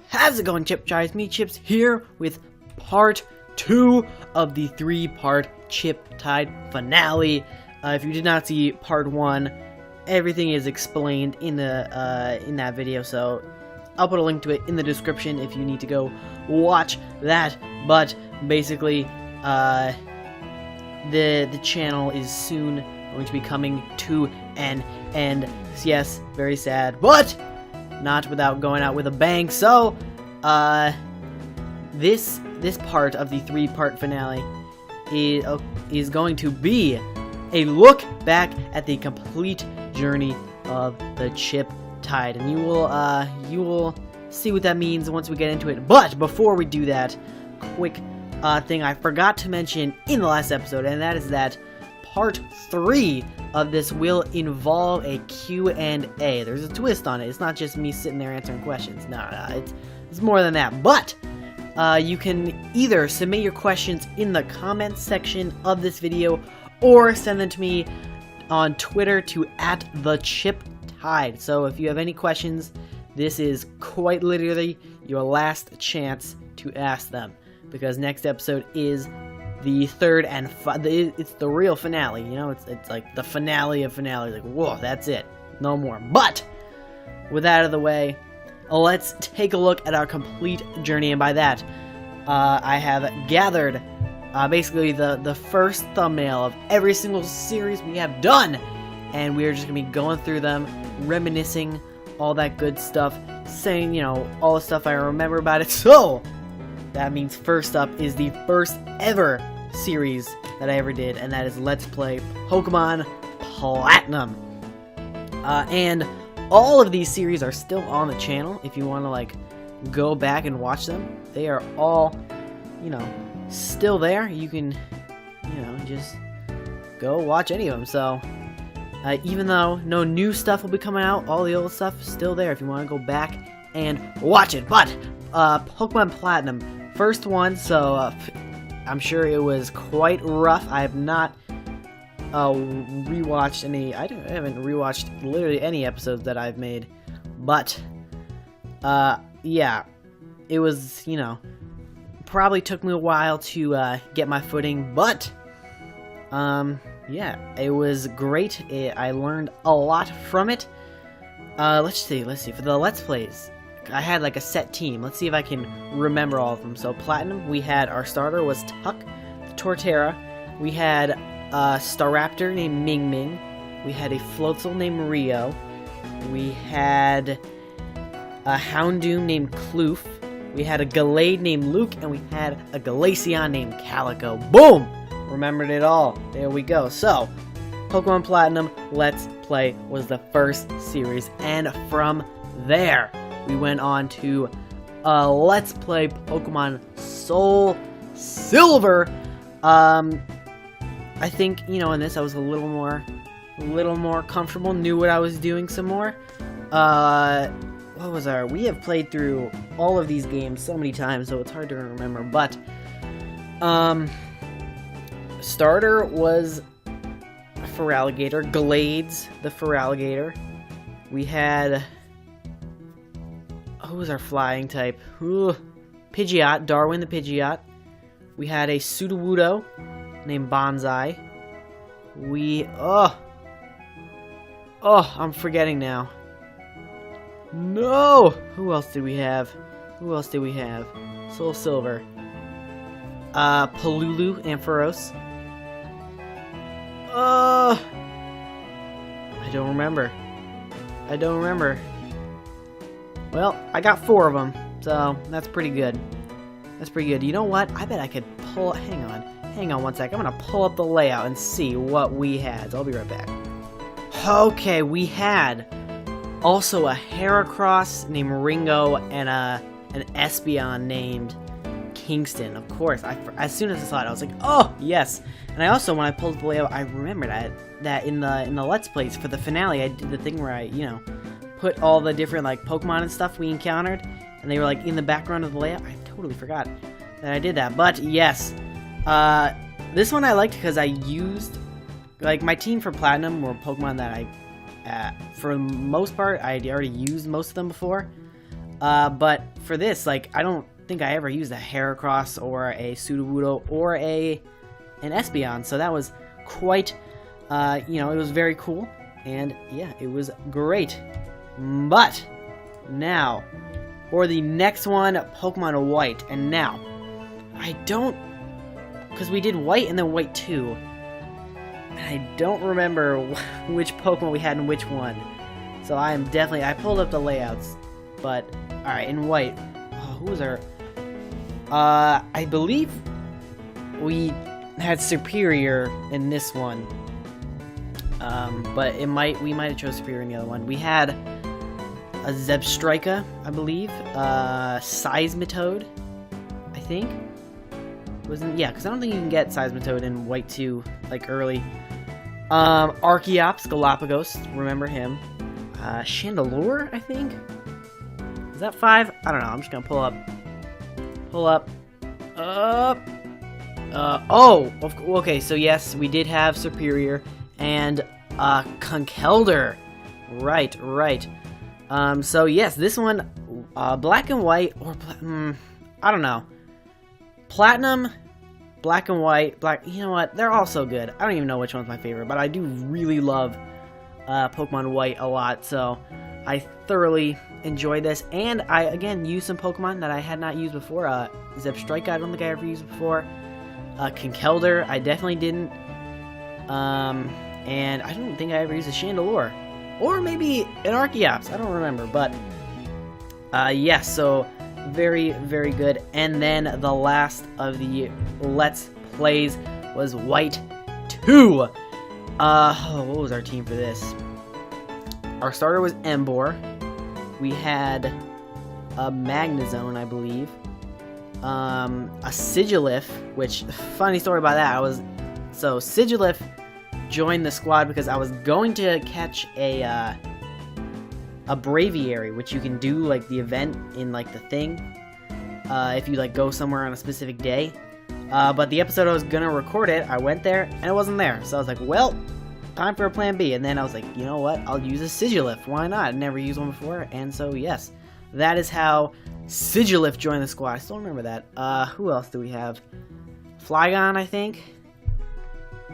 How's it going, Chip Guys? Me, Chips, here with part 2 of the 3-part Chip Tide finale. If you did not see part 1, everything is explained in the in that video, so I'll put a link to it in the description if you need to go watch that. But basically, the channel is soon going to be coming to an end. Yes, very sad, but not without going out with a bang. So, this part of the 3-part finale is going to be a look back at the complete journey of the Chip Tide, and you will see what that means once we get into it. But before we do that, quick thing I forgot to mention in the last episode, and that is that part 3 of this will involve a Q&A. There's a twist on it. It's not just me sitting there answering questions. No, it's more than that. But you can either submit your questions in the comments section of this video, or send them to me on Twitter to @TheChipTide. So if you have any questions, this is quite literally your last chance to ask them, because next episode is the third and it's the real finale. You know, it's like the finale of finale. Like, whoa, that's it, no more. But with that out of the way, let's take a look at our complete journey, and by that, I have gathered basically the first thumbnail of every single series we have done, and we are just gonna be going through them, reminiscing, all that good stuff, saying, you know, all the stuff I remember about it. So that means first up is the first ever series that I ever did, and that is Let's Play Pokemon Platinum. And all of these series are still on the channel. If you want to like go back and watch them, they are all, you know, still there. You can, you know, just go watch any of them. So even though no new stuff will be coming out, all the old stuff is still there if you want to go back and watch it. But Pokemon Platinum, first one, so I'm sure it was quite rough. I have not rewatched any. I haven't rewatched literally any episodes that I've made, but yeah, it was, you know, probably took me a while to get my footing, but yeah, it was great. I learned a lot from it. Let's see for the Let's Plays, I had like a set team. Let's see if I can remember all of them. So Platinum, we had, our starter was Tuck the Torterra. We had a Staraptor named Ming Ming. We had a Floatzel named Rio. We had a Houndoom named Kloof. We had a Gallade named Luke, and we had a Glaceon named Calico. Boom! Remembered it all. There we go. So, Pokemon Platinum Let's Play was the first series, and from there, we went on to Let's Play Pokemon Soul Silver. I think, you know, in this I was a little more comfortable, knew what I was doing some more. What was our? We have played through all of these games so many times, so it's hard to remember. But starter was Feraligatr, Glades the Feraligatr. We had, who was our flying type? Ooh, Pidgeot, Darwin the Pidgeot. We had a Sudowoodo named Bonsai. I'm forgetting now. No! Who else did we have? Soul Silver. Palulu, Ampharos. I don't remember. Well, I got 4 of them, so that's pretty good. You know what? I bet I could pull... Hang on one sec. I'm gonna pull up the layout and see what we had. So I'll be right back. Okay, we had also a Heracross named Ringo and an Espeon named Kingston. Of course, as soon as I saw it, I was like, oh yes. And I also, when I pulled up the layout, I remembered that in the Let's Plays for the finale, I did the thing where I, you know, put all the different like Pokemon and stuff we encountered, and they were like in the background of the layout. I totally forgot that I did that. But yes, this one I liked because I used, like, my team for Platinum were Pokemon that I, for the most part, I had already used most of them before. But for this, like, I don't think I ever used a Heracross or a Sudowoodo or an Espeon, so that was quite, you know, it was very cool, and yeah, it was great. But now, for the next one, Pokemon White, and now, I don't, because we did White and then White 2, and I don't remember which Pokemon we had in which one, so I pulled up the layouts, but, alright, in White, who was our, I believe we had Superior in this one, but we might have chose Superior in the other one. We had a Zebstrika, I believe, Seismitoad, I think. Yeah, because I don't think you can get Seismitoad in White 2, like, early. Archeops, Galapagos, remember him. Chandelure, I think? Is that 5? I don't know, I'm just gonna pull up. Okay, so yes, we did have Superior, and, Conkeldurr. Right. So yes, this one, Black and White, or, I don't know. Platinum, Black and White, you know what, they're all so good. I don't even know which one's my favorite, but I do really love, Pokemon White a lot, so I thoroughly enjoyed this, and I, again, used some Pokemon that I had not used before. Zebstrika, I don't think I ever used before. Conkeldurr, I definitely didn't. And I don't think I ever used a Chandelure. Or maybe an Archeops, I don't remember, but, yes, so very, very good. And then the last of the Let's Plays was White 2. What was our team for this? Our starter was Emboar. We had a Magnezone, I believe. A Sigilyph, which, funny story about that, so Sigilyph joined the squad because I was going to catch a Braviary, which you can do, like, the event in, like, the thing, if you, like, go somewhere on a specific day. But the episode I was gonna record it, I went there, and it wasn't there. So I was like, well, time for a plan B. And then I was like, you know what, I'll use a Sigilyph. Why not? I'd never used one before. And so, yes, that is how Sigilyph joined the squad. I still remember that. Who else do we have? Flygon, I think?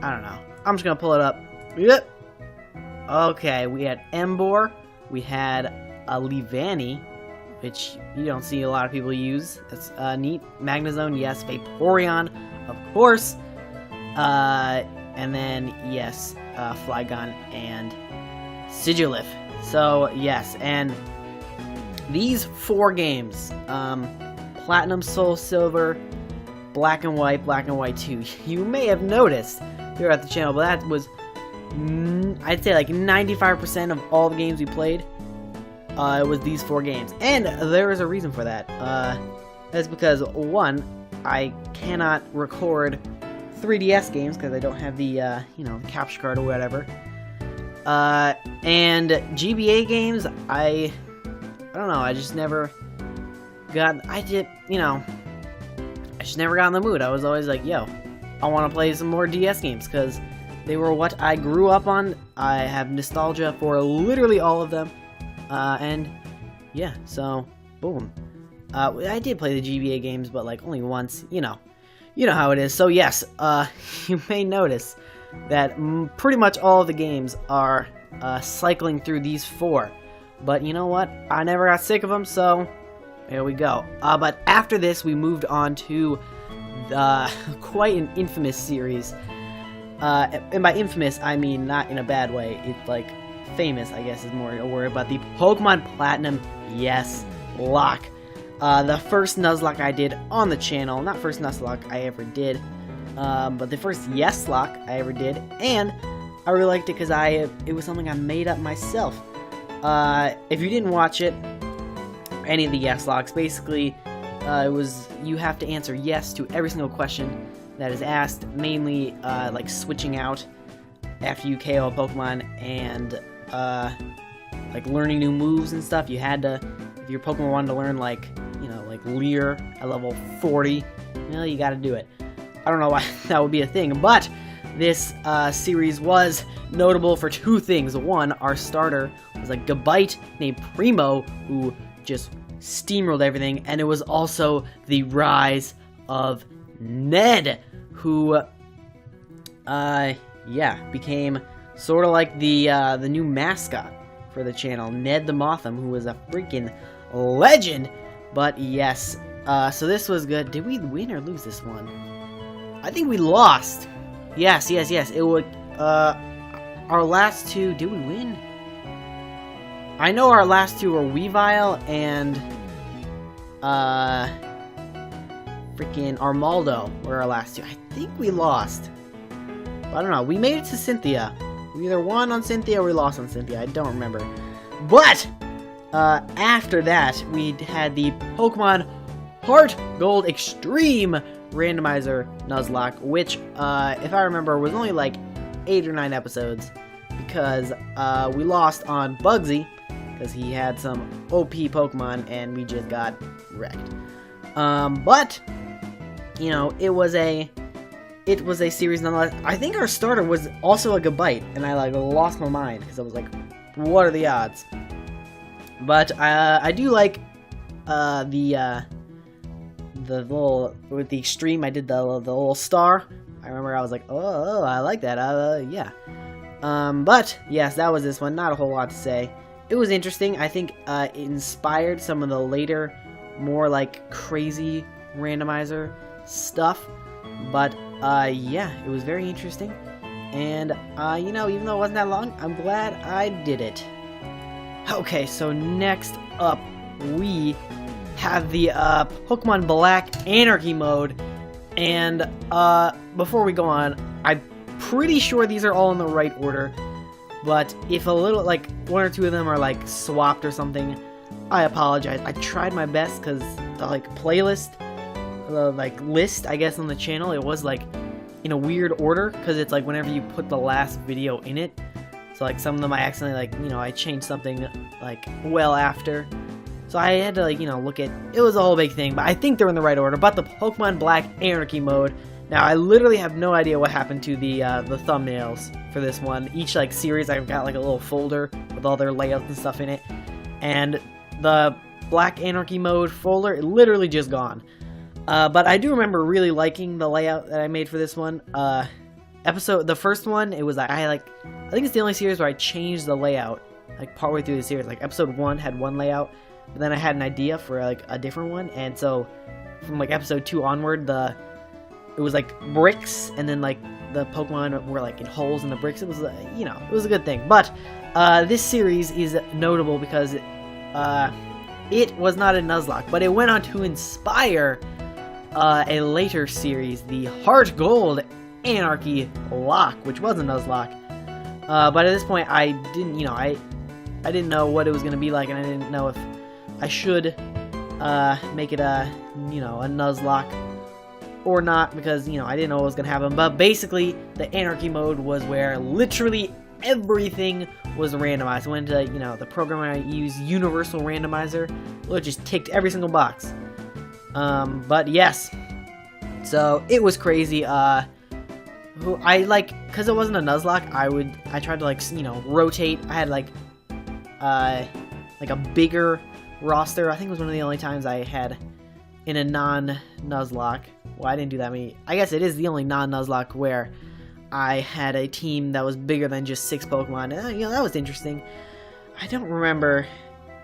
I don't know. I'm just gonna pull it up. Yep. Okay, we had Emboar. We had a Leavanny, which you don't see a lot of people use. That's neat. Magnezone, yes. Vaporeon, of course. And then, yes, Flygon and Sigilyph. So, yes, and these 4 games, Platinum, Soul Silver, Black and White 2, you may have noticed throughout the channel, but that was, I'd say like 95% of all the games we played, it was these 4 games. And there is a reason for that. That's because, 1, I cannot record 3DS games because I don't have the, you know, capture card or whatever. And GBA games, I don't know, I just never got, you know, I just never got in the mood. I was always like, yo, I want to play some more DS games because they were what I grew up on. I have nostalgia for literally all of them. And yeah, so boom. I did play the GBA games, but like only once, you know how it is. So yes, you may notice that pretty much all of the games are cycling through these 4. But you know what? I never got sick of them, so there we go. But after this, we moved on to quite an infamous series. And by infamous, I mean not in a bad way. It's like famous, I guess is more a word. But the Pokemon Platinum, yes, Locke. The first Nuzlocke I did on the channel. Not first Nuzlocke I ever did, but the first Yes Locke I ever did. And I really liked it because it was something I made up myself. If you didn't watch it, any of the Yes Locks, basically, it was, you have to answer yes to every single question that is asked, mainly, like, switching out after you KO a Pokemon, and, like, learning new moves and stuff. You had to, if your Pokemon wanted to learn, like, you know, like, Leer at level 40, well, you gotta do it. I don't know why that would be a thing, but this, series was notable for 2 things. 1, our starter was a Gabite named Primo, who just steamrolled everything, and it was also the rise of Ned, who, became sort of like the new mascot for the channel, Ned the Motham, who was a freaking legend. But yes, so this was good. Did we win or lose this one? I think we lost. Yes. It would, our last two, did we win? I know our last two were Weavile and, freaking Armaldo were our last two. I think we lost. But I don't know. We made it to Cynthia. We either won on Cynthia or we lost on Cynthia. I don't remember. But, after that, we had the Pokemon Heart Gold Extreme Randomizer Nuzlocke, which, if I remember, was only like 8 or 9 episodes, because we lost on Bugsy, because he had some OP Pokemon, and we just got wrecked. But, you know, it was a series nonetheless. I think our starter was also a Gabite, and I like lost my mind, because I was like, what are the odds? But I do like the little, with the extreme, I did the little star. I remember I was like, oh, I like that, yeah. But, yes, that was this one. Not a whole lot to say. It was interesting. I think it inspired some of the later, more, like, crazy randomizer stuff. But, yeah, it was very interesting. And, you know, even though it wasn't that long, I'm glad I did it. Okay, so next up, we have the Pokemon Black Anarchy mode, and before we go on, I'm pretty sure these are all in the right order, but if a little, like, one or two of them are, like, swapped or something, I apologize. I tried my best, because the, like, playlist, the, like, list, I guess, on the channel, it was, like, in a weird order, because it's, like, whenever you put the last video in it, so, like, some of them I accidentally, like, you know, I changed something, like, well after. So I had to, like, you know, look at, it was a whole big thing, but I think they're in the right order. But the Pokemon Black Anarchy mode, now I literally have no idea what happened to the thumbnails for this one. Each, like, series, I've got, like, a little folder with all their layouts and stuff in it. And the Black Anarchy mode folder, it literally just gone. But I do remember really liking the layout that I made for this one. The first one, it was, I think it's the only series where I changed the layout, like, partway through the series. Like, episode 1 had one layout, but then I had an idea for, like, a different one, and so from, like, episode 2 onward, it was, like, bricks, and then, like, the Pokemon were, like, in holes in the bricks. It was, you know, it was a good thing. But this series is notable because it was not a Nuzlocke, but it went on to inspire a later series, the Heart Gold Anarchy Locke, which was a Nuzlocke. But at this point, I didn't, you know, I didn't know what it was going to be like, and I didn't know if I should make it a, you know, a Nuzlocke or not, because, you know, I didn't know what was going to happen. But basically, the Anarchy mode was where literally everything was randomized. I went to, you know, the program I use, Universal Randomizer, well, it just ticked every single box. But yes, so it was crazy. I like, because it wasn't a Nuzlocke, I tried to, like, you know, rotate. I had like a bigger roster. I think it was one of the only times I had in a non-Nuzlocke. Well, I didn't do that many. I guess it is the only non-Nuzlocke where I had a team that was bigger than just 6 Pokemon. You know, that was interesting. I don't remember.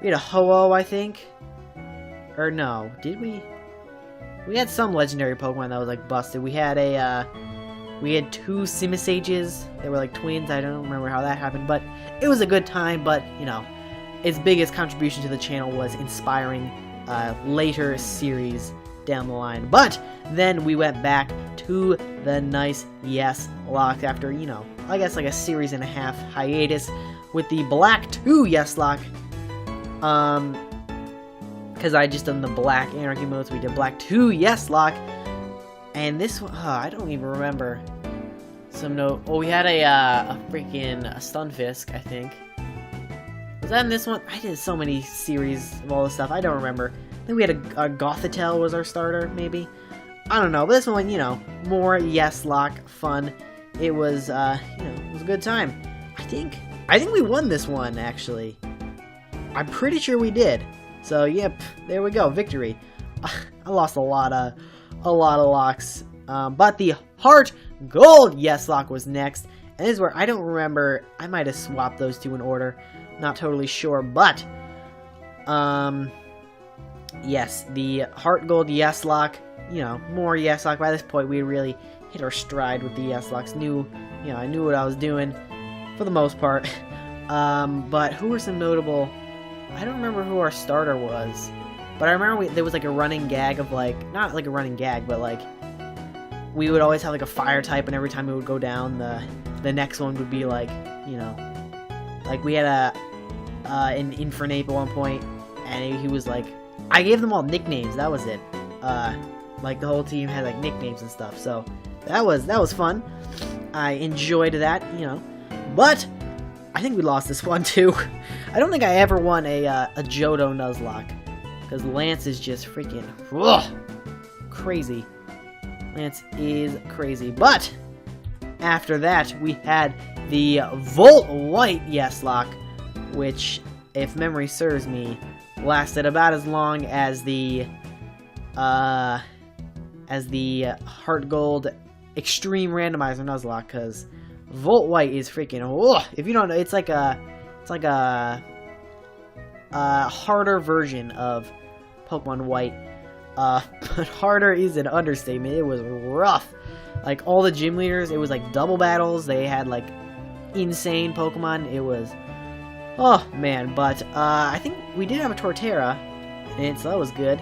We had a Ho-Oh, I think. Or no, did we? We had some legendary Pokemon that was, like, busted. We had we had 2 Simisages. They were, like, twins. I don't remember how that happened, but it was a good time. But, you know, its biggest contribution to the channel was inspiring later series down the line. But then we went back to the nice Yes Locke after, you know, I guess like a series and a half hiatus with the Black 2 Yes Locke. Because I just done the Black Anarchy mode, so we did Black 2 Yes Locke. And this one, I don't even remember. We had a freaking Stunfisk, I think. Was that in this one? I did so many series of all this stuff, I don't remember. I think we had a Gothitelle was our starter, maybe. I don't know, but this one, you know, more Yes Locke fun. It was, you know, it was a good time. I think we won this one, actually. I'm pretty sure we did. So yep, there we go, victory. I lost a lot of locks, but the Heart Gold Yes Lock was next, and this is where I don't remember. I might have swapped those two in order, not totally sure, but yes, the Heart Gold Yes Lock. You know, more Yes Lock. By this point, we really hit our stride with the Yes Locks. I knew what I was doing for the most part. But who were some notable? I don't remember who our starter was, but I remember there was like a running gag of like, not like a running gag, but like we would always have like a fire type, and every time it would go down, the next one would be like, you know, like we had an Infernape at one point, and he was like, I gave them all nicknames. That was it. Like the whole team had like nicknames and stuff, so that was fun. I enjoyed that, you know. But I think we lost this one too. I don't think I ever won a Johto Nuzlocke, because Lance is just freaking crazy. Lance is crazy. But after that, we had the Volt White Yes Lock, which, if memory serves me, lasted about as long as the Heart Gold Extreme Randomizer Nuzlocke, because Volt White is freaking, if you don't know, it's like a harder version of Pokemon White, but harder is an understatement. It was rough. Like, all the gym leaders, it was like double battles. They had like insane Pokemon. It was, oh man. But I think we did have a Torterra, and so that was good.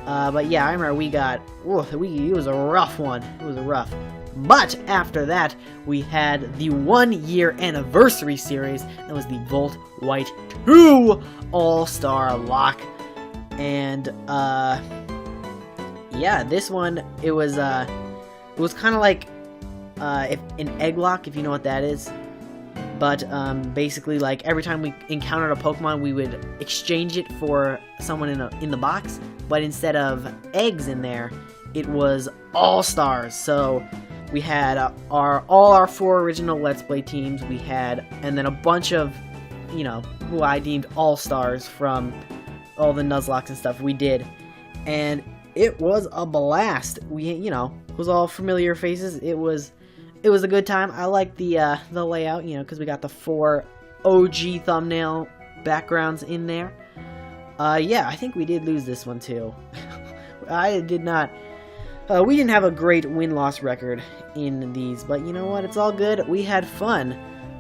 But yeah, I remember we got, it was a rough one. It was rough. But after that, we had the 1-year anniversary series. That was the Volt White 2 All-Star Lock. And, yeah, this one, it was kind of like, if an egg lock, if you know what that is. But, basically, like, every time we encountered a Pokemon, we would exchange it for someone in the box. But instead of eggs in there, it was all-stars. So we had all our 4 original Let's Play teams. We had, and then a bunch of, you know, who I deemed all-stars from all the Nuzlocks and stuff we did. And it was a blast. We, you know, it was all familiar faces. It was a good time. I like the layout, you know, because we got the 4 OG thumbnail backgrounds in there. Yeah, I think we did lose this one too. I did not. We didn't have a great win-loss record in these, but you know what? It's all good. We had fun.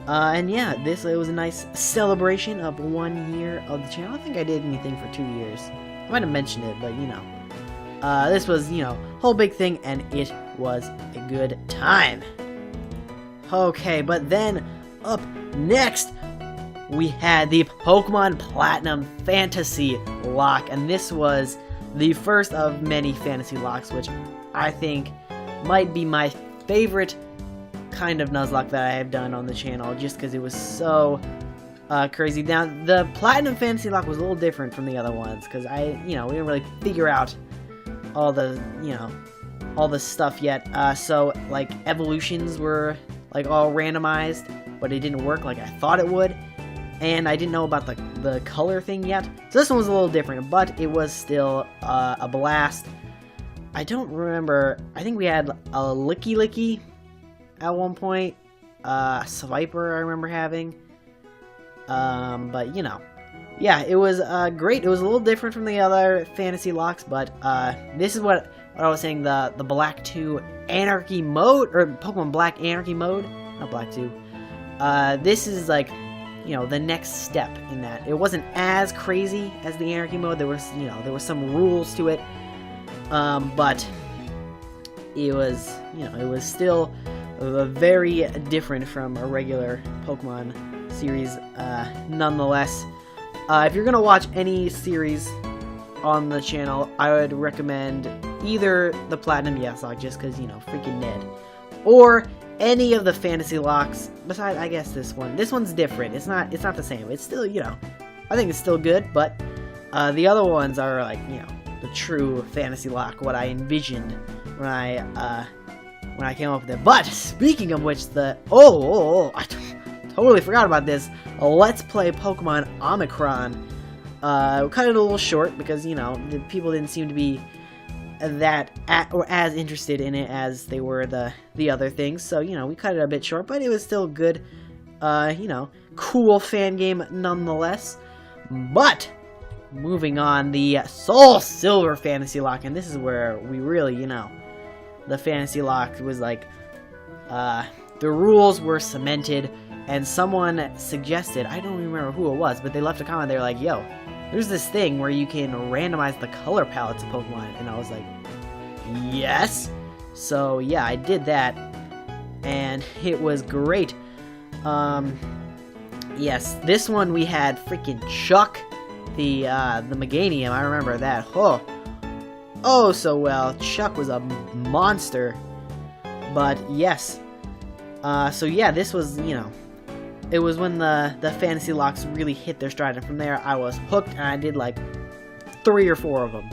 And yeah, it was a nice celebration of 1 year of the channel. I don't think I did anything for 2 years. I might have mentioned it, but you know. This was, you know, whole big thing, and it was a good time. Okay, but then up next, we had the Pokemon Platinum Fantasy Locke, and this was the first of many Fantasy Locks, which I think might be my favorite kind of Nuzlocke that I have done on the channel, just because it was so crazy. Now, the Platinum Fantasy Locke was a little different from the other ones, because we didn't really figure out all the, all the stuff yet. So, like, evolutions were, like, all randomized, but it didn't work like I thought it would. And I didn't know about the color thing yet. So this one was a little different, but it was still a blast. I don't remember. I think we had a Licky at one point. Swiper I remember having. But, you know. Yeah, it was great. It was a little different from the other Fantasy Locks, but this is what I was saying, the Black 2 Anarchy mode, or Pokemon Black Anarchy mode. Not Black 2. This is like, the next step in that. It wasn't as crazy as the Anarchy mode. There was, there was some rules to it. But it was, it was still very different from a regular Pokemon series, nonetheless. If you're gonna watch any series on the channel, I would recommend either the Platinum Yes Lock, just because, freaking Ned, or any of the Fantasy Locks, besides, I guess, this one. This one's different. It's not the same. It's still, I think it's still good, but the other ones are, like, the true Fantasy Lock, what I envisioned when I came up with it. But, speaking of which, I totally forgot about this. Let's Play Pokemon Omicron cut it a little short because, you know, the people didn't seem to be or as interested in it as they were the other things. So, you know, we cut it a bit short, but it was still good, you know, cool fan game nonetheless. But moving on, the Soul Silver Fantasy Locke, and this is where we really, you know, the Fantasy Locke was like, the rules were cemented, and someone suggested, I don't remember who it was, but they left a comment. They were like, yo, there's this thing where you can randomize the color palettes of Pokemon, and I was like, yes. So yeah, I did that, and it was great. Yes, this one we had freaking Chuck, the Meganium. I remember that. Oh, so well. Chuck was a monster. But yes. So yeah, this was, you know, it was when the Fantasy Locks really hit their stride, and from there I was hooked, and I did like 3 or 4 of them.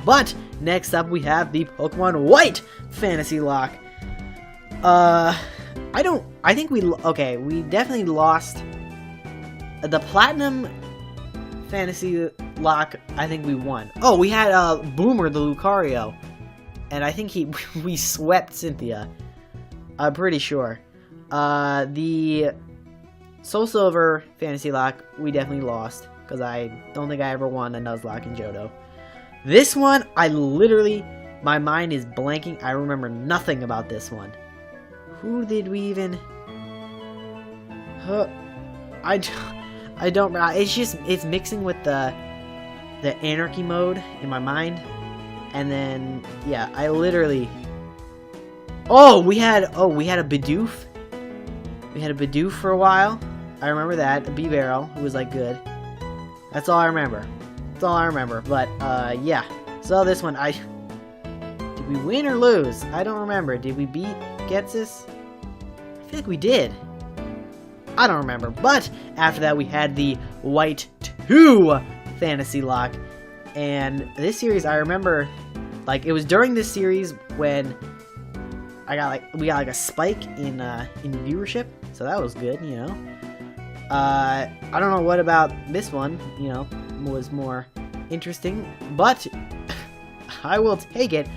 But next up we have the Pokemon White Fantasy Locke. We definitely lost the Platinum Fantasy Locke. I think we won. Oh, we had Boomer the Lucario, and I think we swept Cynthia. I'm pretty sure. The Soul Silver Fantasy Locke, we definitely lost, because I don't think I ever won a Nuzlocke in Johto. This one, my mind is blanking. I remember nothing about this one. Who did we even... I don't... It's mixing with the Anarchy mode in my mind. And then, yeah, I literally... we had a Bidoof. We had a Bidoof for a while. I remember that. A B-Barrel, who was, like, good. That's all I remember. But, yeah. So this one, did we win or lose? I don't remember. Did we beat Getsis? I feel like we did. I don't remember. But, after that, we had the White 2 Fantasy Locke. And this series, I remember, like, it was during this series when we got like a spike in viewership, so that was good, you know. I don't know what about this one, you know, was more interesting, but I will take it.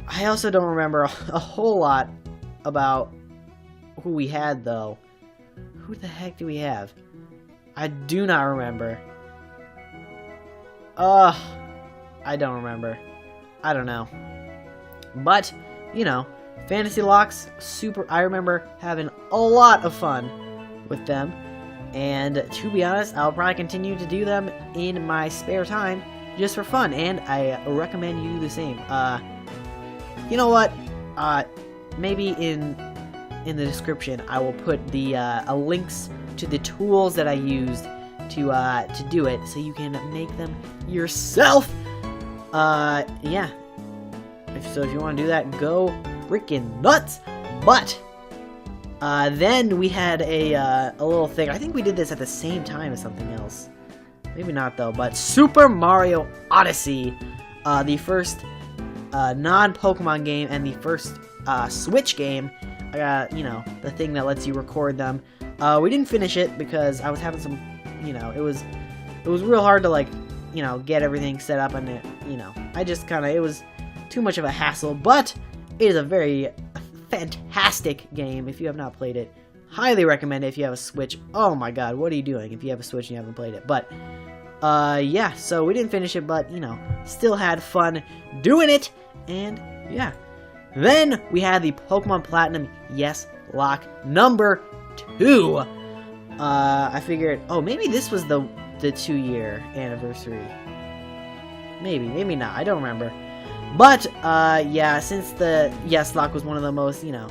I also don't remember a whole lot about who we had, though. Who the heck do we have? I do not remember. I don't remember. I don't know. But, you know, Fantasy Locks, I remember having a lot of fun with them. And to be honest, I'll probably continue to do them in my spare time just for fun. And I recommend you do the same. You know what? Maybe in the description I will put the links to the tools that I used to do it, so you can make them yourself. Yeah. So if you want to do that, go freaking nuts. But then we had a little thing. I think we did this at the same time as something else. Maybe not though. But Super Mario Odyssey, the first non-Pokemon game and the first Switch game. You know, the thing that lets you record them. We didn't finish it because I was having some, you know, it was real hard to, like, you know, get everything set up, and it, you know, it was too much of a hassle. But it is a very fantastic game. If you have not played it, highly recommend it. If you have a Switch, oh my god, what are you doing if you have a Switch and you haven't played it? But yeah, so we didn't finish it, but, you know, still had fun doing it. And yeah, then we had the Pokemon Platinum Yes Locke number 2. I figured, oh, maybe this was the 2-year anniversary. Maybe not. I don't remember. But yeah, since the Yes Locke was one of the most, you know,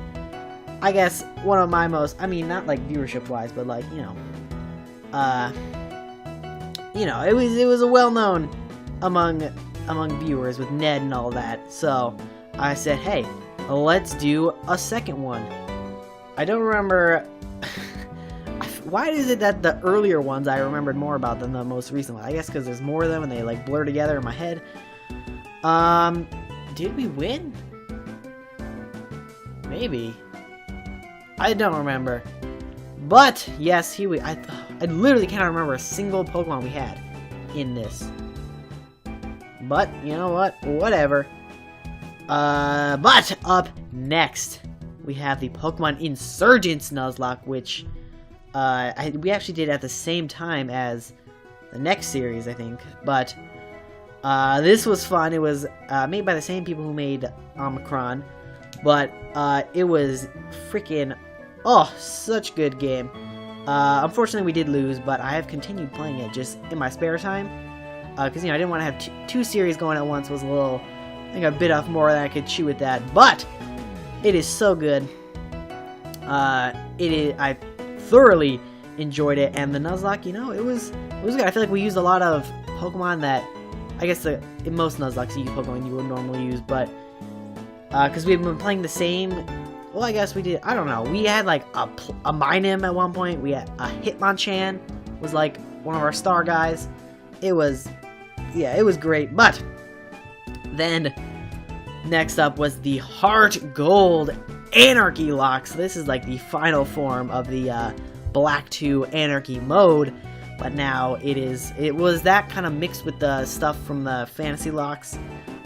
I guess one of my most, I mean, not like viewership wise, but like, you know, it was a well-known among viewers with Ned and all that. So I said, hey, let's do a second one. I don't remember. Why is it that the earlier ones I remembered more about than the most recent one? I guess because there's more of them and they like blur together in my head. Did we win? Maybe. I don't remember. But yes, I literally cannot remember a single Pokemon we had. in this. But, you know what? Whatever. But up next, we have the Pokemon Insurgence Nuzlocke, which we actually did at the same time as the next series, I think. But this was fun. It was made by the same people who made Omicron, but it was freaking such good game. Unfortunately, we did lose, but I have continued playing it just in my spare time because I didn't want to have two series going at once. It was a little, I think I bit off more than I could chew with that, but it is so good. I thoroughly enjoyed it, and the Nuzlocke, it was good. I feel like we used a lot of Pokemon that, I guess in most Nuzlockes you use Pokemon you would normally use, but because we've been playing the same, well, I guess we did, I don't know, we had like a Minun at one point, we had a Hitmonchan, was like one of our star guys. It was great, but then next up was the Heart Gold Anarchy Lock. So this is like the final form of the Black 2 Anarchy mode, but now it was that kind of mixed with the stuff from the Fantasy Locks,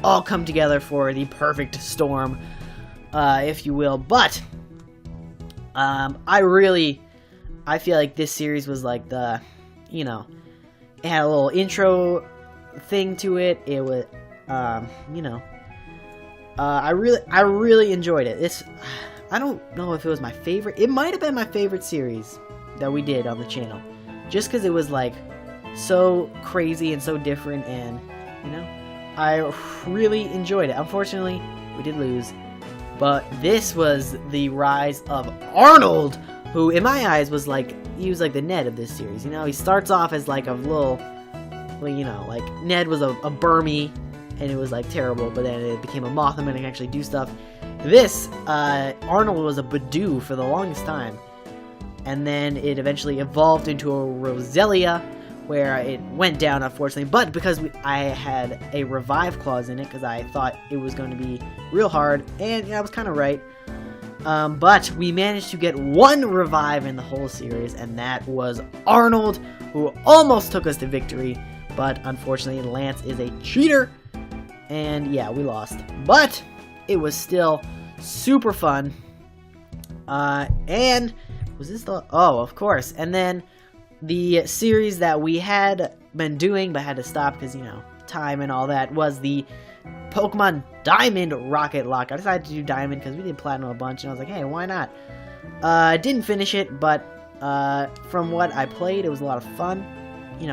all come together for the perfect storm, if you will. But I feel like this series was like the, it had a little intro thing to it. It was, I really enjoyed it. I don't know if it was my favorite. It might have been my favorite series that we did on the channel, just because it was like so crazy and so different, and I really enjoyed it. Unfortunately, we did lose, but this was the rise of Arnold, who in my eyes was like, he was like the Ned of this series. He starts off as like a little, like Ned was a Burmy, and it was like terrible, but then it became a Mothman and can actually do stuff. This Arnold was a Badoo for the longest time, and then it eventually evolved into a Roselia, where it went down, unfortunately, but because I had a revive clause in it, because I thought it was going to be real hard, and I was kind of right. But we managed to get one revive in the whole series, and that was Arnold, who almost took us to victory, but unfortunately Lance is a cheater, and yeah, we lost. But it was still super fun. And was this the... Oh, of course. And then the series that we had been doing but had to stop because, time and all that, was the Pokemon Diamond Rocket Lock. I decided to do Diamond because we did Platinum a bunch, and I was like, hey, why not? I didn't finish it, but from what I played, it was a lot of fun.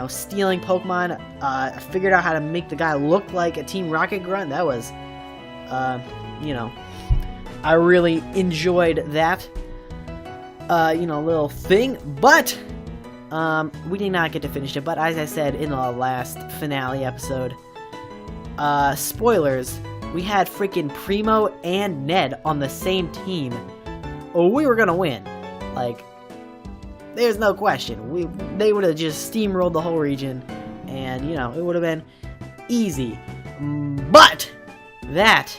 Stealing Pokemon. I figured out how to make the guy look like a Team Rocket grunt. That was, I really enjoyed that, little thing, but we did not get to finish it. But as I said in the last finale episode, spoilers, we had freaking Primo and Ned on the same team. Oh, we were gonna win. Like, there's no question. They would have just steamrolled the whole region, and, it would have been easy. But that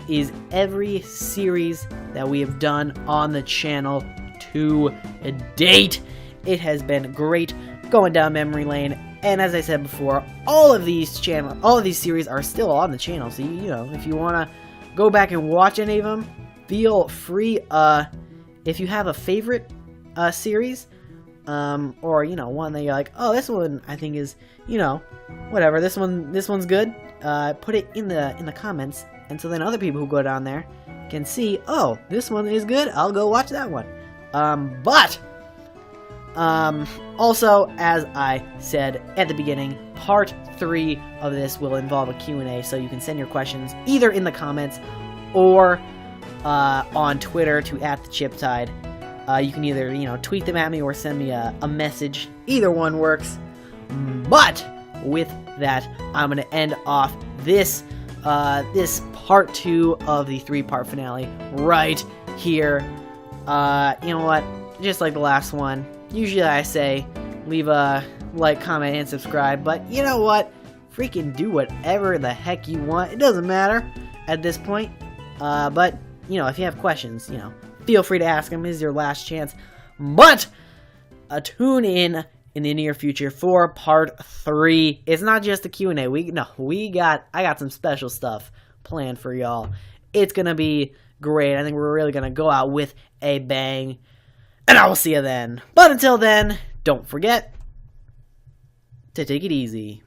is every series that we have done on the channel to date. It has been great going down memory lane, and as I said before, all of these series are still on the channel, so if you want to go back and watch any of them, feel free. If you have a favorite series, or one that you're like, oh, this one I think is, whatever, this one's good, put it in the comments, and so then other people who go down there can see, oh, this one is good, I'll go watch that one. But also, as I said at the beginning, part 3 of this will involve a Q&A, so you can send your questions either in the comments or on Twitter to @thechiptide. You can either, tweet them at me or send me a message. Either one works. But with that, I'm going to end off this part 2 of the 3-part finale right here. You know what? Just like the last one, usually I say leave a like, comment, and subscribe. But you know what? Freaking do whatever the heck you want. It doesn't matter at this point. But, if you have questions, feel free to ask them. This is your last chance. But tune in in the near future for part 3. It's not just a Q&A. I got some special stuff planned for y'all. It's gonna be great. I think we're really gonna go out with a bang. And I will see you then. But until then, don't forget to take it easy.